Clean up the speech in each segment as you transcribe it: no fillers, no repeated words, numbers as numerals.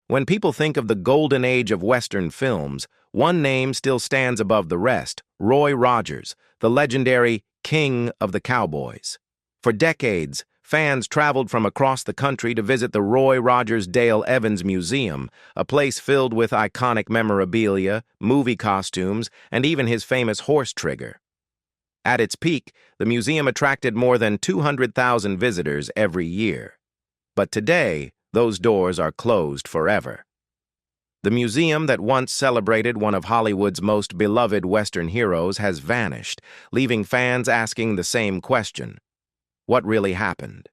When people think of the golden age of Western films, one name still stands above the rest: Roy Rogers, the legendary King of the Cowboys. For decades, fans traveled from across the country to visit the Roy Rogers Dale Evans Museum, a place filled with iconic memorabilia, movie costumes, and even his famous horse trigger. At its peak, the museum attracted more than 200,000 visitors every year. But today, those doors are closed forever. The museum that once celebrated one of Hollywood's most beloved Western heroes has vanished, leaving fans asking the same question: what really happened?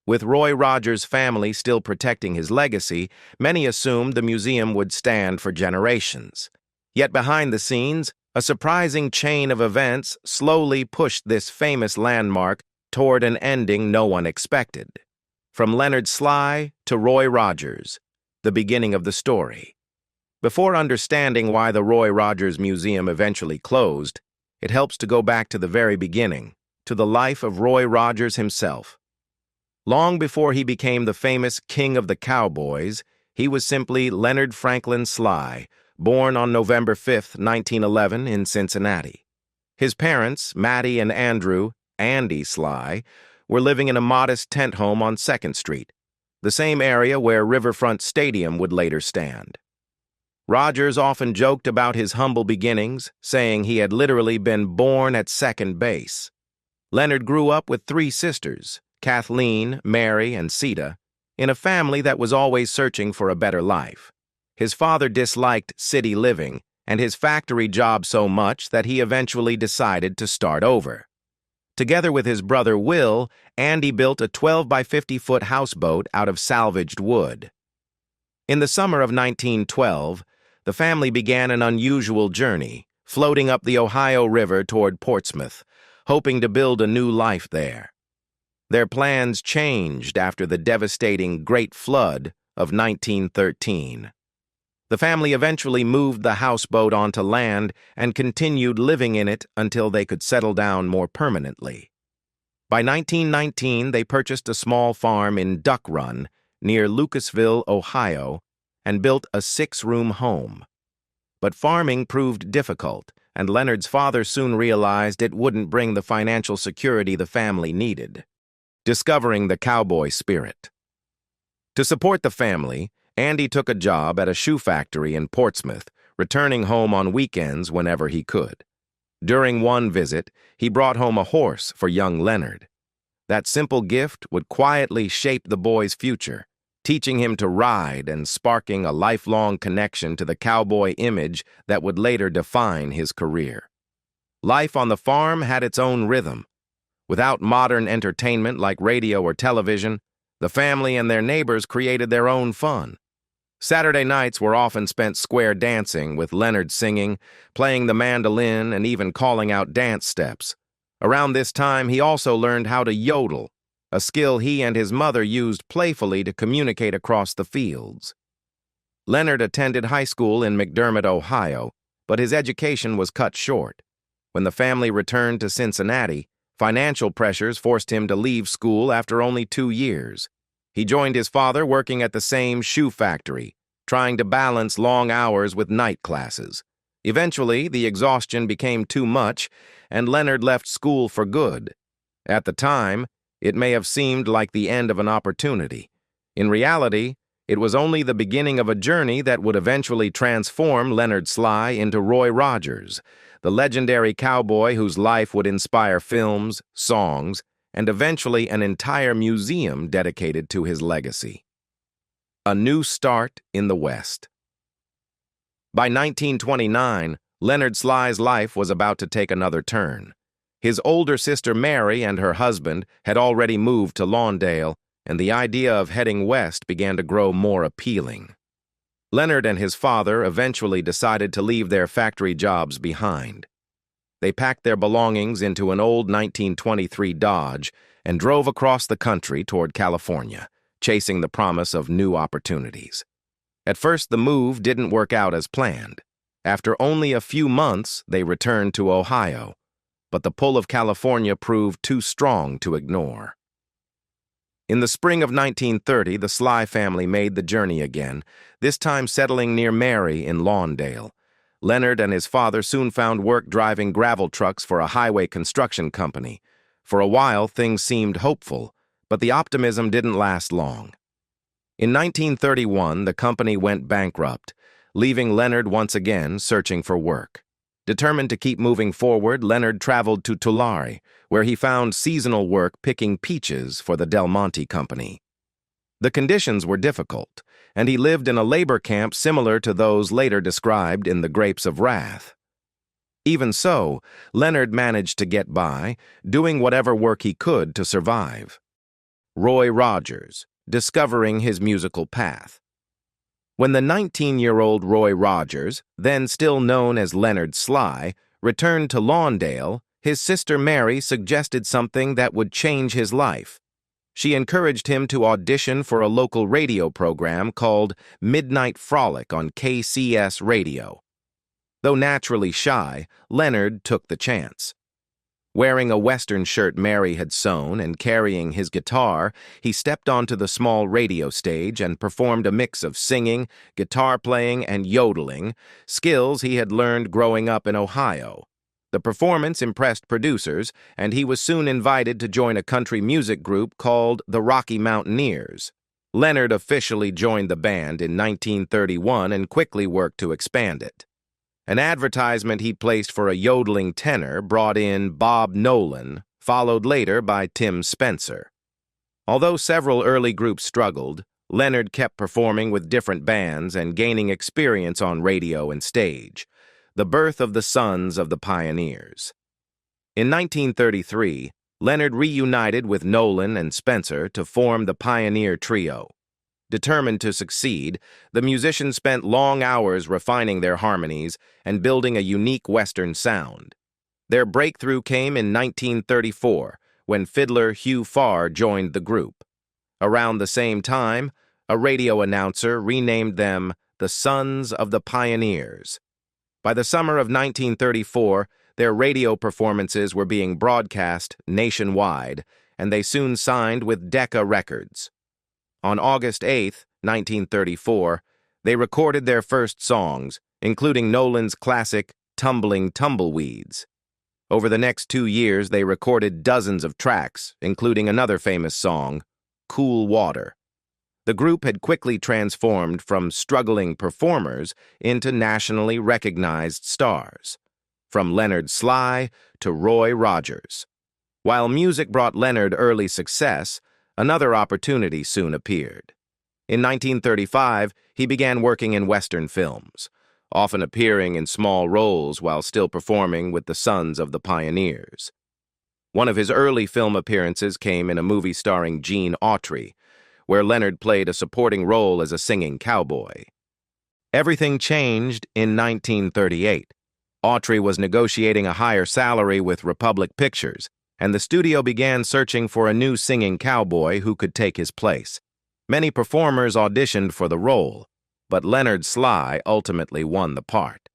With Roy Rogers' family still protecting his legacy, many assumed the museum would stand for generations. Yet behind the scenes, a surprising chain of events slowly pushed this famous landmark toward an ending no one expected. From Leonard Sly to Roy Rogers, the beginning of the story. Before understanding why the Roy Rogers Museum eventually closed, it helps to go back to the very beginning, to the life of Roy Rogers himself. Long before he became the famous King of the Cowboys, he was simply Leonard Franklin Sly, born on November 5, 1911, in Cincinnati. His parents, Mattie and Andrew, Andy Sly, were living in a modest tent home on 2nd Street, the same area where Riverfront Stadium would later stand. Rogers often joked about his humble beginnings, saying he had literally been born at second base. Leonard grew up with 3 sisters, Kathleen, Mary, and Sita, in a family that was always searching for a better life. His father disliked city living and his factory job so much that he eventually decided to start over. Together with his brother Will, Andy built a 12 by 50-foot houseboat out of salvaged wood. In the summer of 1912, the family began an unusual journey, floating up the Ohio River toward Portsmouth, hoping to build a new life there. Their plans changed after the devastating Great Flood of 1913. The family eventually moved the houseboat onto land and continued living in it until they could settle down more permanently. By 1919, they purchased a small farm in Duck Run, near Lucasville, Ohio, and built a 6-room home. But farming proved difficult, and Leonard's father soon realized it wouldn't bring the financial security the family needed. Discovering the cowboy spirit. To support the family, Andy took a job at a shoe factory in Portsmouth, returning home on weekends whenever he could. During one visit, he brought home a horse for young Leonard. That simple gift would quietly shape the boy's future, teaching him to ride and sparking a lifelong connection to the cowboy image that would later define his career. Life on the farm had its own rhythm. Without modern entertainment like radio or television, the family and their neighbors created their own fun. Saturday nights were often spent square dancing, with Leonard singing, playing the mandolin, and even calling out dance steps. Around this time, he also learned how to yodel, a skill he and his mother used playfully to communicate across the fields. Leonard attended high school in McDermott, Ohio, but his education was cut short. When the family returned to Cincinnati, financial pressures forced him to leave school after only 2 years. He joined his father working at the same shoe factory, trying to balance long hours with night classes. Eventually, the exhaustion became too much, and Leonard left school for good. At the time, it may have seemed like the end of an opportunity. In reality, it was only the beginning of a journey that would eventually transform Leonard Sly into Roy Rogers, the legendary cowboy whose life would inspire films, songs, and eventually an entire museum dedicated to his legacy. A new start in the West. By 1929, Leonard Sly's life was about to take another turn. His older sister Mary and her husband had already moved to Lawndale, and the idea of heading west began to grow more appealing. Leonard and his father eventually decided to leave their factory jobs behind. They packed their belongings into an old 1923 Dodge and drove across the country toward California, chasing the promise of new opportunities. At first, the move didn't work out as planned. After only a few months, they returned to Ohio, but the pull of California proved too strong to ignore. In the spring of 1930, the Sly family made the journey again, this time settling near Mary in Lawndale. Leonard and his father soon found work driving gravel trucks for a highway construction company. For a while, things seemed hopeful, but the optimism didn't last long. In 1931, the company went bankrupt, leaving Leonard once again searching for work. Determined to keep moving forward, Leonard traveled to Tulare, where he found seasonal work picking peaches for the Del Monte Company. The conditions were difficult, and he lived in a labor camp similar to those later described in The Grapes of Wrath. Even so, Leonard managed to get by, doing whatever work he could to survive. Roy Rogers, discovering his musical path. When the 19-year-old Roy Rogers, then still known as Leonard Sly, returned to Lawndale, his sister Mary suggested something that would change his life. She encouraged him to audition for a local radio program called Midnight Frolic on KCS Radio. Though naturally shy, Leonard took the chance. Wearing a Western shirt Mary had sewn and carrying his guitar, he stepped onto the small radio stage and performed a mix of singing, guitar playing, and yodeling, skills he had learned growing up in Ohio. The performance impressed producers, and he was soon invited to join a country music group called the Rocky Mountaineers. Leonard officially joined the band in 1931 and quickly worked to expand it. An advertisement he placed for a yodeling tenor brought in Bob Nolan, followed later by Tim Spencer. Although several early groups struggled, Leonard kept performing with different bands and gaining experience on radio and stage, the birth of the Sons of the Pioneers. In 1933, Leonard reunited with Nolan and Spencer to form the Pioneer Trio. Determined to succeed, the musicians spent long hours refining their harmonies and building a unique Western sound. Their breakthrough came in 1934, when fiddler Hugh Farr joined the group. Around the same time, a radio announcer renamed them the Sons of the Pioneers. By the summer of 1934, their radio performances were being broadcast nationwide, and they soon signed with Decca Records. On August 8, 1934, they recorded their first songs, including Nolan's classic Tumbling Tumbleweeds. Over the next 2 years, they recorded dozens of tracks, including another famous song, Cool Water. The group had quickly transformed from struggling performers into nationally recognized stars, from Leonard Sly to Roy Rogers. While music brought Leonard early success, another opportunity soon appeared. In 1935, he began working in Western films, often appearing in small roles while still performing with the Sons of the Pioneers. One of his early film appearances came in a movie starring Gene Autry, where Leonard played a supporting role as a singing cowboy. Everything changed in 1938. Autry was negotiating a higher salary with Republic Pictures, and the studio began searching for a new singing cowboy who could take his place. Many performers auditioned for the role, but Leonard Sly ultimately won the part.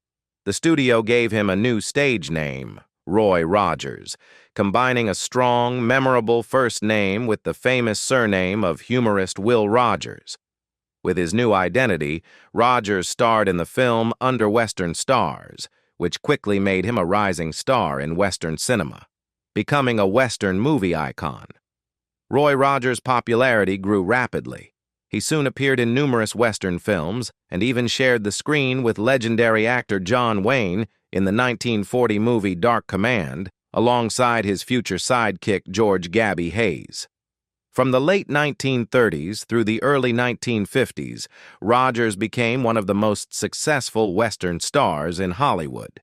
The studio gave him a new stage name, Roy Rogers, combining a strong, memorable first name with the famous surname of humorist Will Rogers. With his new identity, Rogers starred in the film Under Western Stars, which quickly made him a rising star in Western cinema, becoming a Western movie icon. Roy Rogers' popularity grew rapidly. He soon appeared in numerous Western films and even shared the screen with legendary actor John Wayne in the 1940 movie Dark Command, alongside his future sidekick George "Gabby" Hayes. From the late 1930s through the early 1950s, Rogers became one of the most successful Western stars in Hollywood.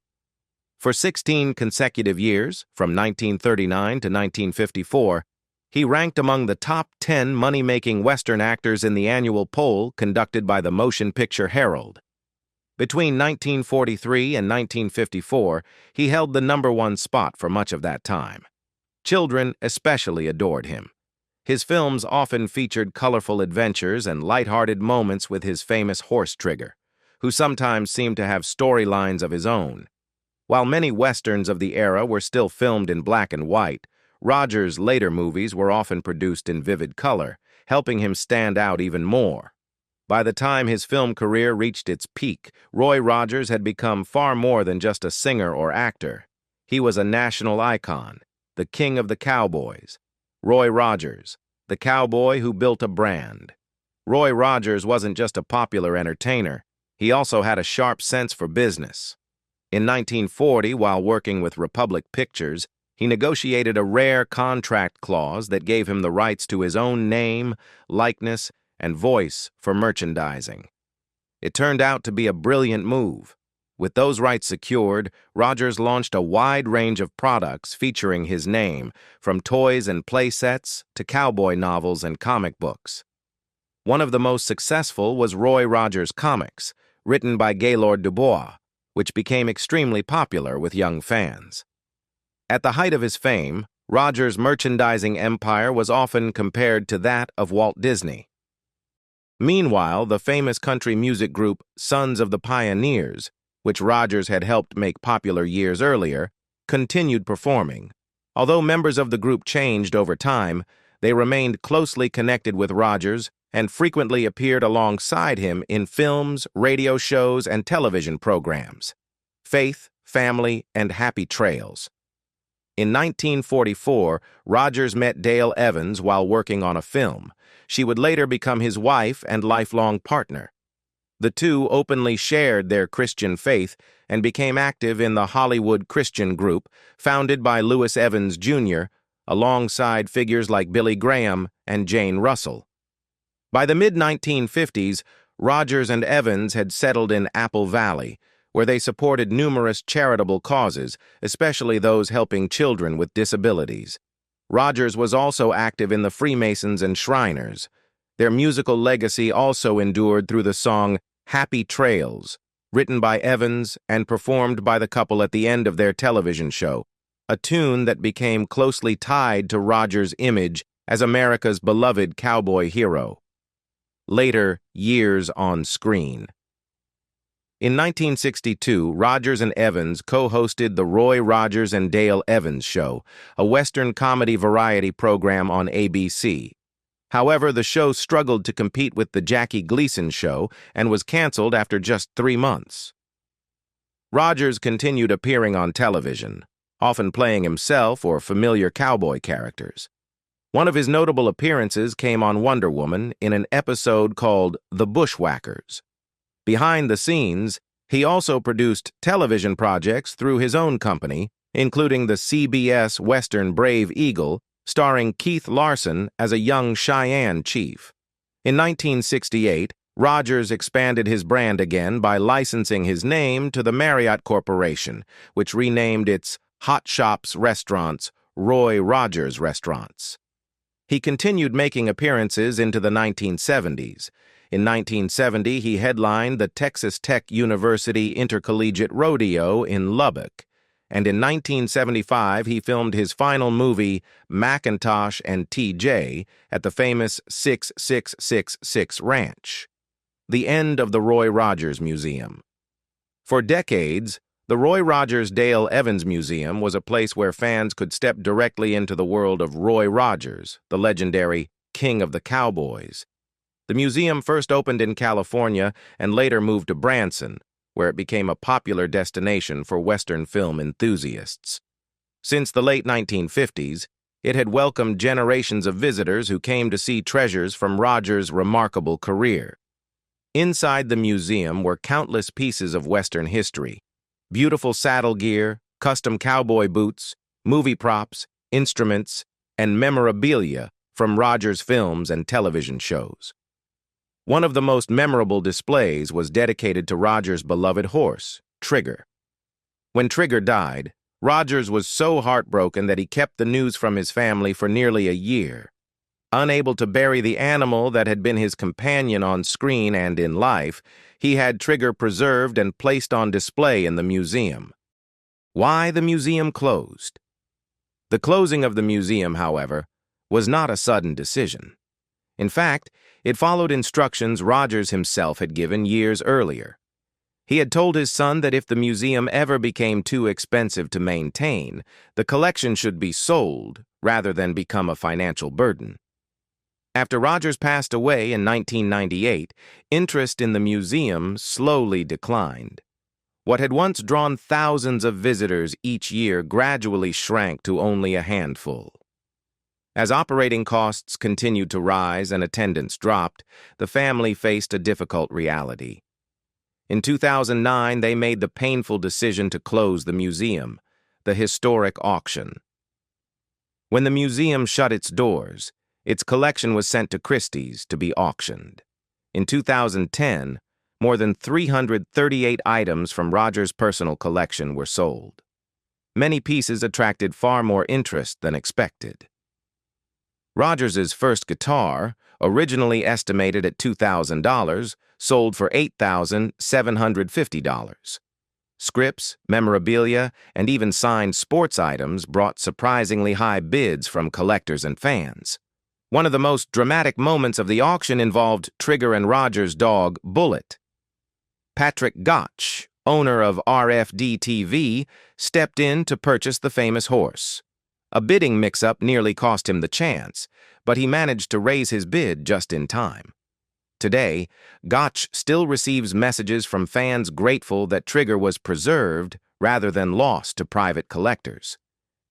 For 16 consecutive years, from 1939 to 1954, he ranked among the top 10 money-making Western actors in the annual poll conducted by the Motion Picture Herald. Between 1943 and 1954, he held the #1 spot for much of that time. Children especially adored him. His films often featured colorful adventures and light-hearted moments with his famous horse Trigger, who sometimes seemed to have storylines of his own. While many Westerns of the era were still filmed in black and white, Rogers' later movies were often produced in vivid color, helping him stand out even more. By the time his film career reached its peak, Roy Rogers had become far more than just a singer or actor. He was a national icon, the king of the cowboys. Roy Rogers, the cowboy who built a brand. Roy Rogers wasn't just a popular entertainer, he also had a sharp sense for business. In 1940, while working with Republic Pictures, he negotiated a rare contract clause that gave him the rights to his own name, likeness, and voice for merchandising. It turned out to be a brilliant move. With those rights secured, Rogers launched a wide range of products featuring his name, from toys and play sets to cowboy novels and comic books. One of the most successful was Roy Rogers Comics, written by Gaylord Dubois, which became extremely popular with young fans. At the height of his fame, Rogers' merchandising empire was often compared to that of Walt Disney. Meanwhile, the famous country music group Sons of the Pioneers, which Rogers had helped make popular years earlier, continued performing. Although members of the group changed over time, they remained closely connected with Rogers and frequently appeared alongside him in films, radio shows, and television programs. Faith, Family, and Happy Trails. In 1944, Rogers met Dale Evans while working on a film. She would later become his wife and lifelong partner. The two openly shared their Christian faith and became active in the Hollywood Christian Group, founded by Lewis Evans, Jr., alongside figures like Billy Graham and Jane Russell. By the mid-1950s, Rogers and Evans had settled in Apple Valley, where they supported numerous charitable causes, especially those helping children with disabilities. Rogers was also active in the Freemasons and Shriners. Their musical legacy also endured through the song Happy Trails, written by Evans and performed by the couple at the end of their television show, a tune that became closely tied to Rogers' image as America's beloved cowboy hero. Later, years on screen. In 1962, Rogers and Evans co-hosted the Roy Rogers and Dale Evans Show, a Western comedy variety program on ABC. However, the show struggled to compete with the Jackie Gleason Show and was canceled after just 3 months. Rogers continued appearing on television, often playing himself or familiar cowboy characters. One of his notable appearances came on Wonder Woman in an episode called The Bushwhackers. Behind the scenes, he also produced television projects through his own company, including the CBS Western Brave Eagle, starring Keith Larson as a young Cheyenne chief. In 1968, Rogers expanded his brand again by licensing his name to the Marriott Corporation, which renamed its Hot Shops restaurants Roy Rogers Restaurants. He continued making appearances into the 1970s. In 1970, he headlined the Texas Tech University Intercollegiate Rodeo in Lubbock, and in 1975 he filmed his final movie, Macintosh and T.J., at the famous 6666 Ranch, the end of the Roy Rogers Museum. For decades, the Roy Rogers Dale Evans Museum was a place where fans could step directly into the world of Roy Rogers, the legendary King of the Cowboys. The museum first opened in California and later moved to Branson, where it became a popular destination for Western film enthusiasts. Since the late 1950s, it had welcomed generations of visitors who came to see treasures from Rogers' remarkable career. Inside the museum were countless pieces of Western history: beautiful saddle gear, custom cowboy boots, movie props, instruments, and memorabilia from Rogers' films and television shows. One of the most memorable displays was dedicated to Rogers' beloved horse, Trigger. When Trigger died, Rogers was so heartbroken that he kept the news from his family for nearly a year. Unable to bury the animal that had been his companion on screen and in life, he had Trigger preserved and placed on display in the museum. Why the museum closed? The closing of the museum, however, was not a sudden decision. In fact, it followed instructions Rogers himself had given years earlier. He had told his son that if the museum ever became too expensive to maintain, the collection should be sold rather than become a financial burden. After Rogers passed away in 1998, interest in the museum slowly declined. What had once drawn thousands of visitors each year gradually shrank to only a handful. As operating costs continued to rise and attendance dropped, the family faced a difficult reality. In 2009, they made the painful decision to close the museum, the historic auction. When the museum shut its doors, its collection was sent to Christie's to be auctioned. In 2010, more than 338 items from Rogers' personal collection were sold. Many pieces attracted far more interest than expected. Rogers's first guitar, originally estimated at $2,000, sold for $8,750. Scripts, memorabilia, and even signed sports items brought surprisingly high bids from collectors and fans. One of the most dramatic moments of the auction involved Trigger and Rogers' dog, Bullet. Patrick Gotch, owner of RFD-TV, stepped in to purchase the famous horse. A bidding mix-up nearly cost him the chance, but he managed to raise his bid just in time. Today, Gotch still receives messages from fans grateful that Trigger was preserved rather than lost to private collectors.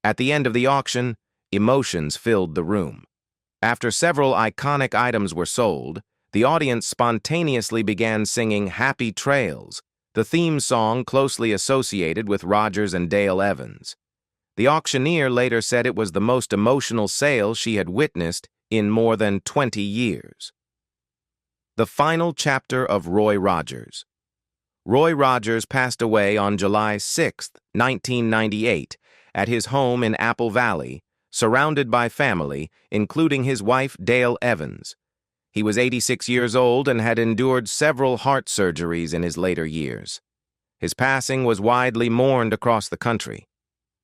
At the end of the auction, emotions filled the room. After several iconic items were sold, the audience spontaneously began singing Happy Trails, the theme song closely associated with Rogers and Dale Evans. The auctioneer later said it was the most emotional sale she had witnessed in more than 20 years. The final chapter of Roy Rogers. Roy Rogers passed away on July 6, 1998, at his home in Apple Valley, surrounded by family, including his wife Dale Evans. He was 86 years old and had endured several heart surgeries in his later years. His passing was widely mourned across the country.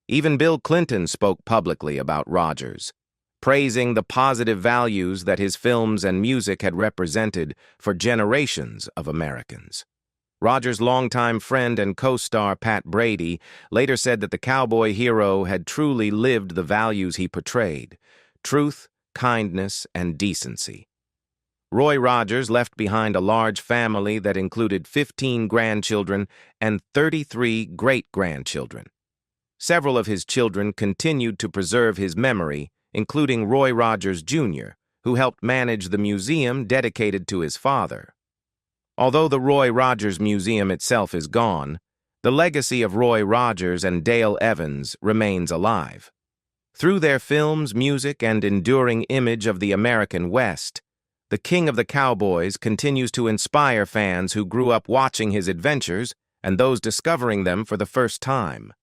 Even Bill Clinton spoke publicly about Rogers, praising the positive values that his films and music had represented for generations of Americans. Rogers' longtime friend and co-star Pat Brady later said that the cowboy hero had truly lived the values he portrayed: truth, kindness, and decency. Roy Rogers left behind a large family that included 15 grandchildren and 33 great-grandchildren. Several of his children continued to preserve his memory, including Roy Rogers, Jr., who helped manage the museum dedicated to his father. Although the Roy Rogers Museum itself is gone, the legacy of Roy Rogers and Dale Evans remains alive. Through their films, music, and enduring image of the American West, the King of the Cowboys continues to inspire fans who grew up watching his adventures and those discovering them for the first time.